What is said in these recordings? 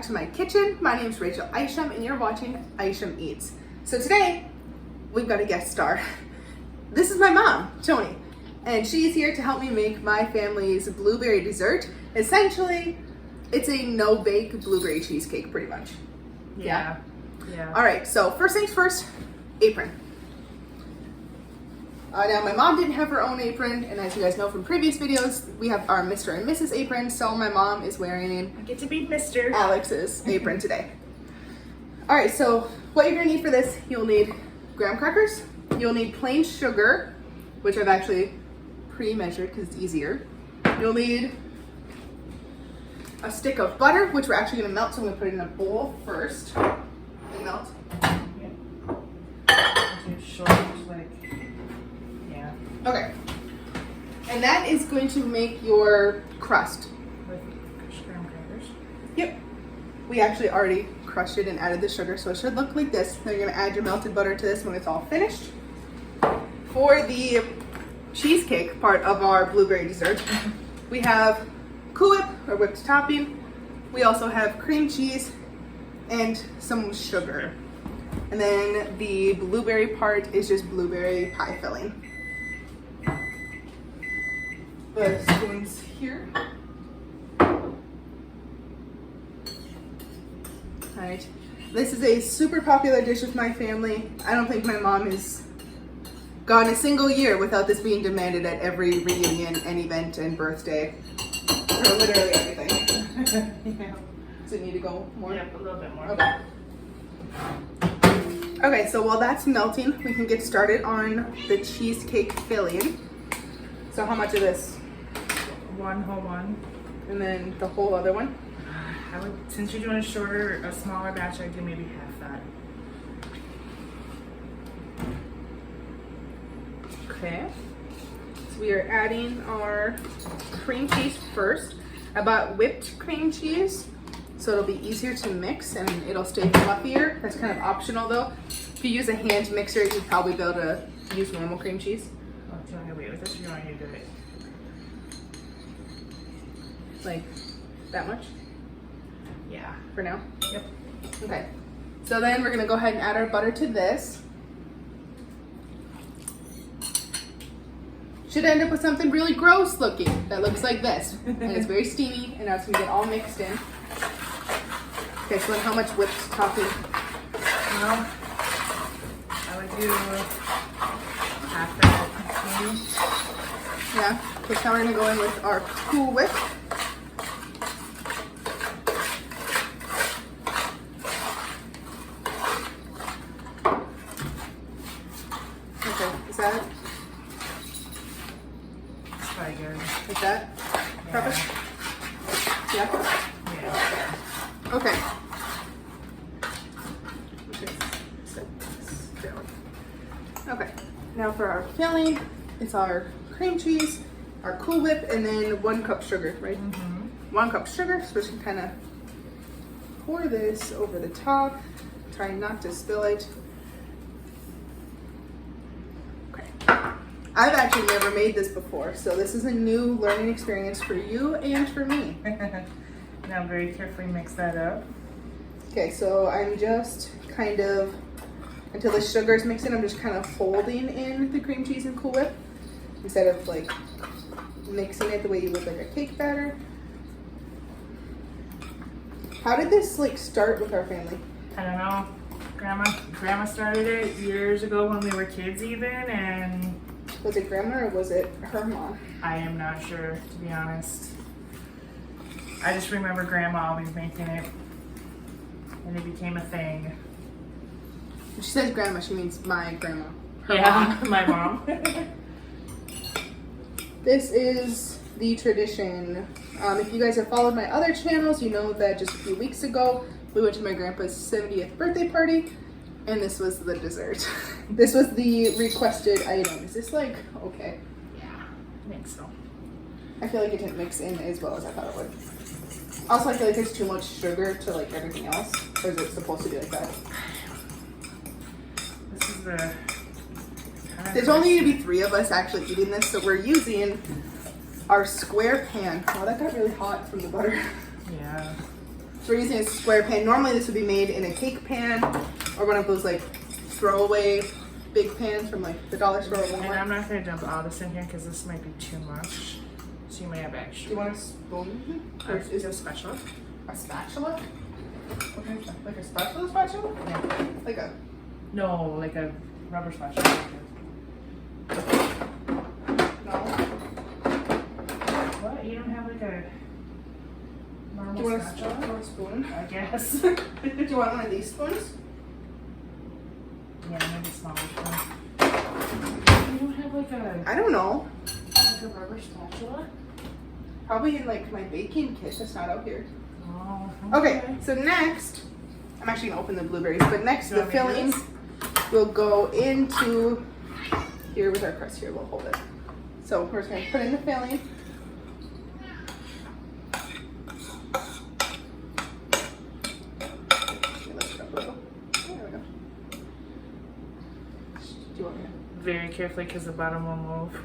to my kitchen. My name is Rachel Isham and you're watching Isham Eats. So today, we've got a guest star. This is my mom, Tony, and she's here to help me make my family's blueberry dessert. Essentially, it's a no-bake blueberry cheesecake, pretty much. Yeah. All right, so first things first, apron. Now, my mom didn't have her own apron, and as you guys know from previous videos, we have our Mr. and Mrs. apron, so my mom is wearing I get to be Mr. Alex's apron today. All right, so what you're gonna need for this, you'll need graham crackers, you'll need plain sugar, which I've actually pre-measured because it's easier. You'll need a stick of butter, which we're actually gonna melt, so I'm gonna put it in a bowl first and melt. Okay, and that is going to make your crust. With graham crackers. Yep. We actually already crushed it and added the sugar, so it should look like this. Then you're gonna add your melted butter to this when it's all finished. For the cheesecake part of our blueberry dessert, we have Cool Whip, or whipped topping. We also have cream cheese and some sugar. And then the blueberry part is just blueberry pie filling. The spoons here. Alright, this is a super popular dish with my family. I don't think my mom has gone a single year without this being demanded at every reunion and event and birthday. Or literally everything. Yeah. Does it need to go more? Yep, a little bit more. Okay. Okay, so while that's melting, we can get started on the cheesecake filling. So how much of this? One whole one. And then the whole other one? I would, since you're doing a smaller batch, I'd do maybe half that. Okay. So we are adding our cream cheese first. I bought whipped cream cheese, so it'll be easier to mix and it'll stay fluffier. That's kind of optional though. If you use a hand mixer, you'd probably be able to use normal cream cheese. Oh, do you want me to wait with this or do you want me to do it? Like that much Yeah. for now? Yep. Okay. So then we're gonna go ahead and add our butter to this. Should end up with something really gross looking that looks like this. And it's very steamy and now it's gonna get all mixed in. Okay, so then how much whipped topping? Well, I would do half that maybe. Yeah. Okay, so now we're gonna go in with our Cool Whip. Okay, is that It's probably good. like that? Perfect? Yeah? Yeah. Okay. Okay. Set this down. Okay. Now for our filling, it's our cream cheese, our Cool Whip, and then 1 cup sugar, right? Mm-hmm. 1 cup sugar. So we're just gonna kind of pour this over the top. Try not to spill it. Okay. I've actually never made this before, so this is a new learning experience for you and for me. Now very carefully mix that up. Okay, so I'm just kind of, until the sugar's mixed in, I'm just kind of folding in the cream cheese and Cool Whip instead of like mixing it the way you would like a cake batter. How did this like start with our family? I don't know. Grandma started it years ago when we were kids even, and Was it grandma or was it her mom? I am not sure, to be honest. I just remember Grandma always making it, and it became a thing. When she says grandma, she means my grandma. Her Yeah, mom. my mom. This is the tradition. If you guys have followed my other channels, you know that just a few weeks ago, we went to my grandpa's 70th birthday party, and this was the dessert. This was the requested item. Is this like, okay? Yeah, I think so. I feel like it didn't mix in as well as I thought it would. Also, I feel like there's too much sugar to like everything else. Or is it supposed to be like that? This is the... There's only going to be 3 of us actually eating this, so we're using our square pan. Oh, that got really hot from the butter. Yeah. So we're using a square pan. Normally this would be made in a cake pan or one of those like throwaway big pans from like the dollar store or And Walmart. I'm not gonna dump all this in here because this might be too much. So you may have Do extra. you want a spoon? Or Or is it a special? a spatula? Okay, like a spatula? Yeah. Like a No, like a rubber spatula. no. What? You don't have like a Do normal you want spatula? a spoon? I guess. Do you want one of these spoons? Yeah, maybe smaller one. You don't have like a I don't know. rubber spatula? Probably in like my baking kit that's not out here. Oh. Okay, so next, I'm actually gonna open the blueberries, but next You the want me to do filling this? will go into here with our crust here, we'll hold it. So we're just gonna put in the filling. Lift it up a little. There we go. Do you want me to? Very carefully because the bottom will move.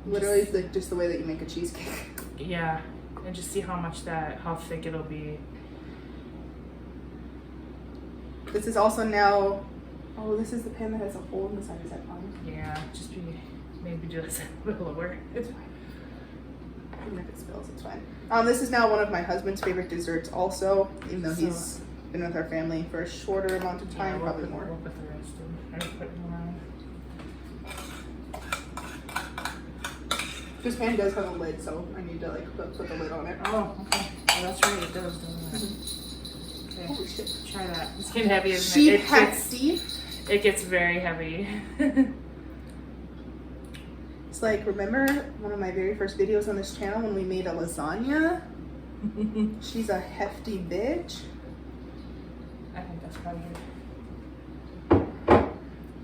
Literally, it's like just the way that you make a cheesecake. Yeah, and just see how thick it'll be. This is also now, oh, this is the pan that has a hole in the side. Is that fine? Yeah, just maybe just a bit lower. It's fine. Even if it spills, it's fine. This is now one of my husband's favorite desserts also, even though he's been with our family for a shorter amount of time, probably more. We'll put the rest in. Are you putting them on? This pan does have a lid, so I need to like put the lid on it. Oh, okay. Oh, that's right, it does, doesn't it? Okay, Holy shit. try that. It's getting heavy, isn't Sheep it? Patsy. It gets very heavy. It's like, remember one of my very first videos on this channel when we made a lasagna? She's a hefty bitch. I think that's probably good.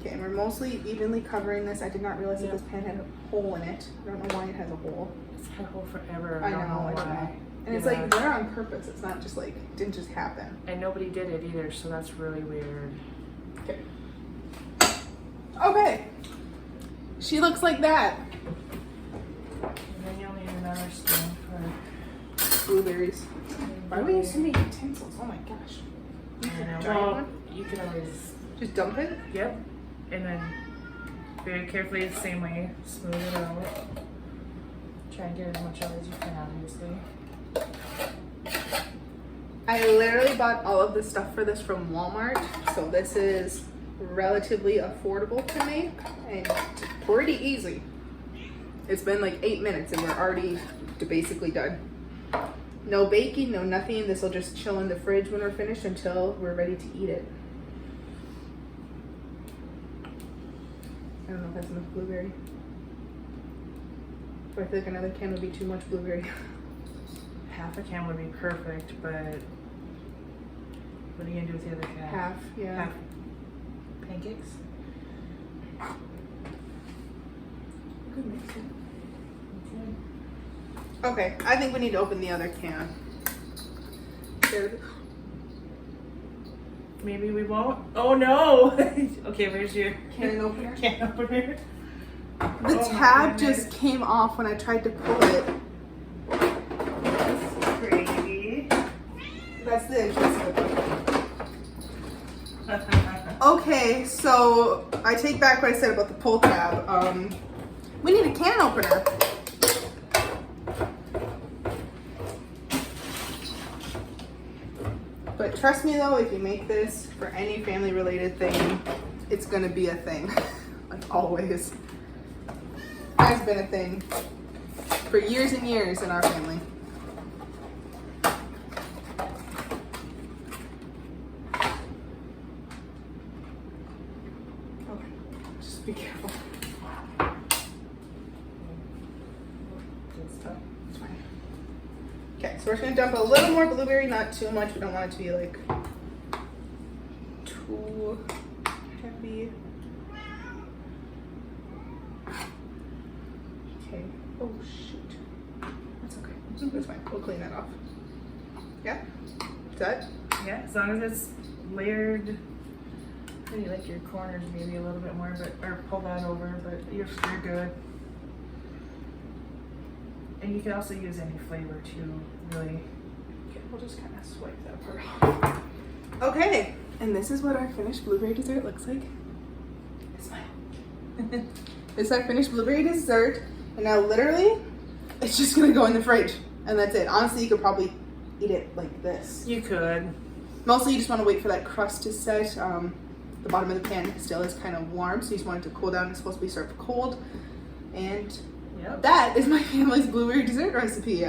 Okay, and we're mostly evenly covering this. I did not realize Yeah. that this pan had a hole in it. I don't know why it has a hole. It's had a hole forever. I don't know, I why. know. And it's Yeah. like there on purpose. It's not just like, it didn't just happen. And nobody did it either, so that's really weird. Okay. Okay. She looks like that. And then you'll need another spoon for Blueberries. Why do we use so many utensils? Oh my gosh. I know. Giant Well, one? you can always, Just dump it? yep. And then very carefully, the same way, smooth it out. Try and get as much out as you can, obviously. I literally bought all of the stuff for this from Walmart. So this is relatively affordable to make and pretty easy. It's been like 8 minutes and we're already basically done. No baking, no nothing. This will just chill in the fridge when we're finished until we're ready to eat it. I don't know if that's enough blueberry. But I feel like another can would be too much blueberry. Half a can would be perfect, but what are you gonna do with the other can? Half, yeah. Half pancakes? Good mix. Okay, I think we need to open the other can. There. Maybe we won't. Oh no! Okay, where's your Can opener? can opener? The Oh my tab goodness. just came off when I tried to pull it. That's crazy. That's the interest of it. Okay, so I take back what I said about the pull tab. We need a can opener. But trust me though, if you make this for any family related thing, it's gonna be a thing. Like always. Has been a thing for years and years in our family. Okay, just be careful. Good stuff. It's fine. Okay, so we're just gonna dump a little more blueberry, not too much. We don't want it to be like too heavy. Okay. Oh shoot. That's okay. That's fine. We'll clean that off. Yeah? Is that? Yeah, as long as it's layered, maybe like your corners maybe a little bit more, but or pull that over, but you're good. And you can also use any flavor too, really, Okay, we'll just kind of swipe that part off. Okay, and this is what our finished blueberry dessert looks like. Smile. This is our finished blueberry dessert, and now literally, it's just gonna go in the fridge, and that's it. Honestly, you could probably eat it like this. You could. Mostly, you just want to wait for that crust to set. The bottom of the pan still is kind of warm, so you just want it to cool down. It's supposed to be served cold, and Yep. that is my family's blueberry dessert recipe.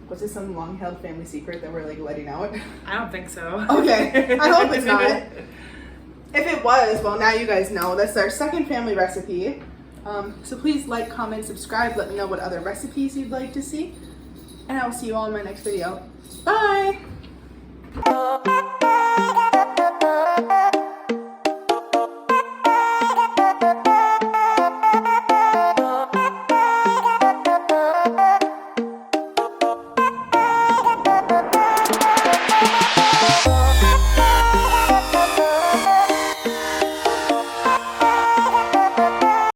Was this some long-held family secret that we're like letting out? I don't think so. Okay, I hope it's not. If it was, well, now you guys know. That's our second family recipe. So please like, comment, subscribe. Let me know what other recipes you'd like to see. And I will see you all in my next video. Bye!